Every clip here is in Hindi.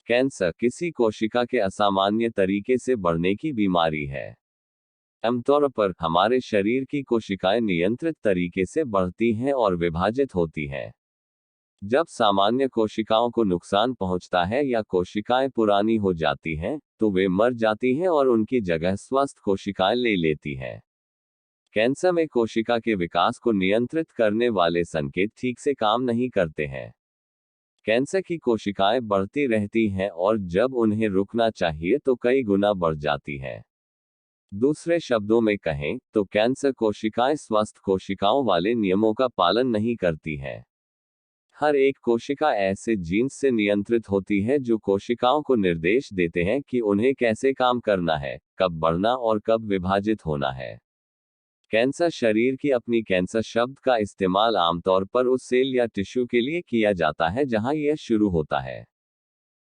कैंसर किसी कोशिका के असामान्य तरीके से बढ़ने की बीमारी है। आमतौर पर हमारे शरीर की कोशिकाएं नियंत्रित तरीके से बढ़ती हैं और विभाजित होती हैं। जब सामान्य कोशिकाओं को नुकसान पहुंचता है या कोशिकाएं पुरानी हो जाती हैं, तो वे मर जाती हैं और उनकी जगह स्वस्थ कोशिकाएं ले लेती हैं। कैंसर में कोशिका के विकास को नियंत्रित करने वाले संकेत ठीक से काम नहीं करते हैं। कैंसर की कोशिकाएं बढ़ती रहती हैं और जब उन्हें रुकना चाहिए तो कई गुना बढ़ जाती हैं। दूसरे शब्दों में कहें तो कैंसर कोशिकाएं स्वस्थ कोशिकाओं वाले नियमों का पालन नहीं करती हैं। हर एक कोशिका ऐसे जीन्स से नियंत्रित होती है जो कोशिकाओं को निर्देश देते हैं कि उन्हें कैसे काम करना है, कब बढ़ना और कब विभाजित होना है। कैंसर शरीर की अपनी कैंसर शब्द का इस्तेमाल आमतौर पर उस सेल या टिश्यू के लिए किया जाता है जहां यह शुरू होता है।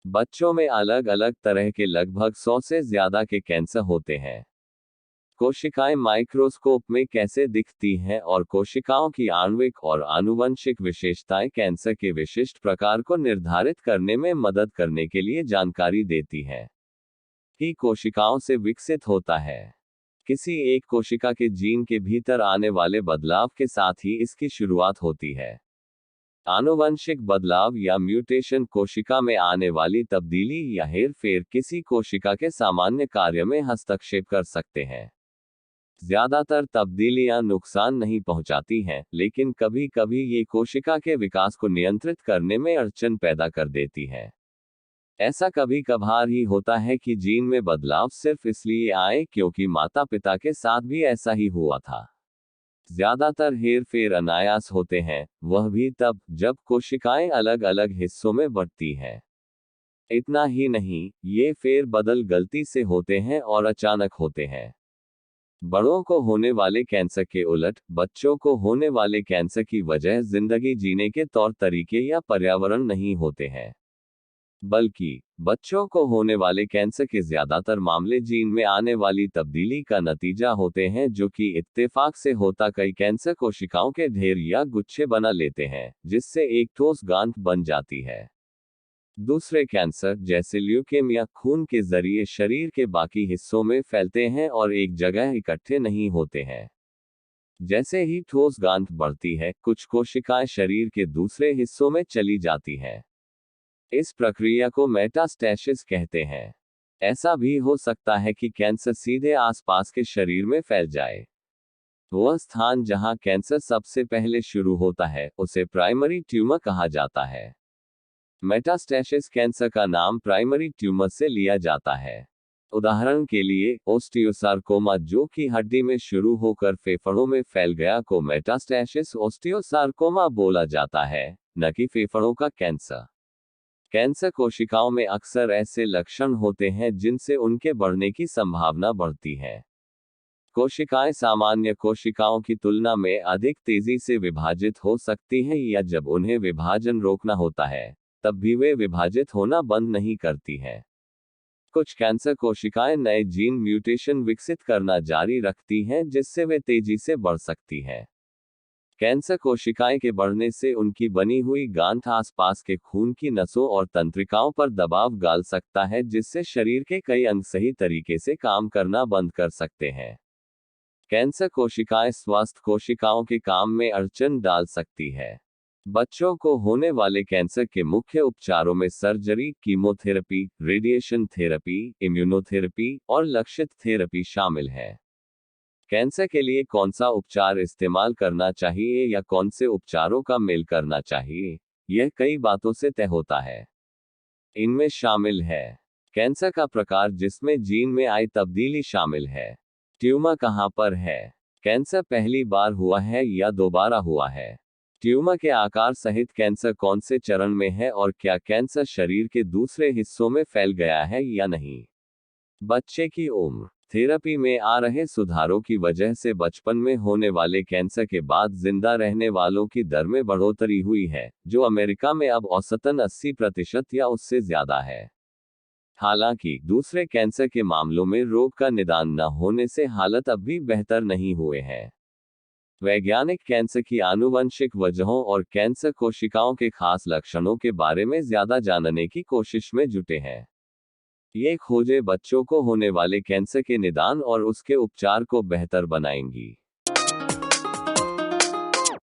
बच्चों में अलग अलग तरह के लगभग 100 से ज्यादा के कैंसर होते हैं। कोशिकाएं माइक्रोस्कोप में कैसे दिखती हैं और कोशिकाओं की आणविक और आनुवंशिक विशेषताएं कैंसर के विशिष्ट प्रकार को निर्धारित करने में मदद करने के लिए जानकारी देती हैं। ही कोशिकाओं से विकसित होता है। किसी एक कोशिका के जीन के भीतर आने वाले बदलाव के साथ ही इसकी शुरुआत होती है। आनुवंशिक बदलाव या म्यूटेशन कोशिका में आने वाली तब्दीली या हेरफेर किसी कोशिका के सामान्य कार्य में हस्तक्षेप कर सकते हैं। ज्यादातर तब्दीलियां नुकसान नहीं पहुंचाती हैं, लेकिन कभी कभी ये कोशिका के विकास को नियंत्रित करने में अड़चन पैदा कर देती हैं। ऐसा कभी कभार ही होता है कि जीन में बदलाव सिर्फ इसलिए आए क्योंकि माता पिता के साथ भी ऐसा ही हुआ था। ज्यादातर हेरफेर अनायास होते हैं, वह भी तब जब कोशिकाएं अलग अलग हिस्सों में बढ़ती हैं। इतना ही नहीं, ये फेर बदल गलती से होते हैं और अचानक होते हैं। बड़ों को होने वाले कैंसर के उलट, बच्चों को होने वाले कैंसर की वजह जिंदगी जीने के तौर तरीके या पर्यावरण नहीं होते हैं, बल्कि बच्चों को होने वाले कैंसर के ज्यादातर मामले जीन में आने वाली तब्दीली का नतीजा होते हैं, जो कि इत्तेफाक से होता कई कैंसर कोशिकाओं के ढेर या गुच्छे बना लेते हैं, जिससे एक ठोस गांठ बन जाती है। दूसरे कैंसर जैसे ल्यूकेमिया खून के जरिए शरीर के बाकी हिस्सों में फैलते हैं और एक जगह इकट्ठे नहीं होते हैं। जैसे ही ठोस गांठ बढ़ती है, कुछ कोशिकाएं शरीर के दूसरे हिस्सों में चली जाती हैं। इस प्रक्रिया को मेटास्टेसिस कहते हैं। ऐसा भी हो सकता है कि कैंसर सीधे आसपास के शरीर में फैल जाए। वह स्थान जहां कैंसर सबसे पहले शुरू होता है, उसे प्राइमरी ट्यूमर कहा जाता है। मेटास्टेसिस कैंसर का नाम प्राइमरी ट्यूमर से लिया जाता है। उदाहरण के लिए, ओस्टियोसार्कोमा जो कि हड्डी में शुरू होकर फेफड़ों में फैल गया को मेटास्टेसिस ओस्टियोसार्कोमा बोला जाता है, न कि फेफड़ों का कैंसर। कैंसर कोशिकाओं में अक्सर ऐसे लक्षण होते हैं जिनसे उनके बढ़ने की संभावना बढ़ती है। कोशिकाएं सामान्य कोशिकाओं की तुलना में अधिक तेजी से विभाजित हो सकती हैं, या जब उन्हें विभाजन रोकना होता है, तब भी वे विभाजित होना बंद नहीं करती हैं। कुछ कैंसर कोशिकाएं नए जीन म्यूटेशन विकसित करना जारी रखती हैं, जिससे वे तेजी से बढ़ सकती हैं। कैंसर कोशिकाएं के बढ़ने से उनकी बनी हुई गांठ आसपास के खून की नसों और तंत्रिकाओं पर दबाव डाल सकता है, जिससे शरीर के कई अंग सही तरीके से काम करना बंद कर सकते हैं। कैंसर कोशिकाएं स्वस्थ कोशिकाओं के काम में अड़चन डाल सकती है। बच्चों को होने वाले कैंसर के मुख्य उपचारों में surgery, chemotherapy, radiation therapy, immunotherapy और लक्षित थेरेपी शामिल है। कैंसर के लिए कौन सा उपचार इस्तेमाल करना चाहिए या कौन से उपचारों का मेल करना चाहिए, यह कई बातों से तय होता है। इनमें शामिल है कैंसर का प्रकार जिसमें जीन में आई तब्दीली शामिल है, ट्यूमर कहां पर है, कैंसर पहली बार हुआ है या दोबारा हुआ है, ट्यूमर के आकार सहित कैंसर कौन से चरण में है और क्या कैंसर शरीर के दूसरे हिस्सों में फैल गया है या नहीं। बच्चे की उम्र, थेरेपी में आ रहे सुधारों की वजह से बचपन में होने वाले कैंसर के बाद जिंदा रहने वालों की दर में बढ़ोतरी हुई है, जो अमेरिका में अब औसतन 80% या उससे ज्यादा है। हालांकि दूसरे कैंसर के मामलों में रोग का निदान न होने से हालत अब भी बेहतर नहीं हुए हैं। वैज्ञानिक कैंसर की आनुवंशिक वजहों और कैंसर कोशिकाओं के खास लक्षणों के बारे में ज्यादा जानने की कोशिश में जुटे हैं। ये खोजें बच्चों को होने वाले कैंसर के निदान और उसके उपचार को बेहतर बनाएंगी।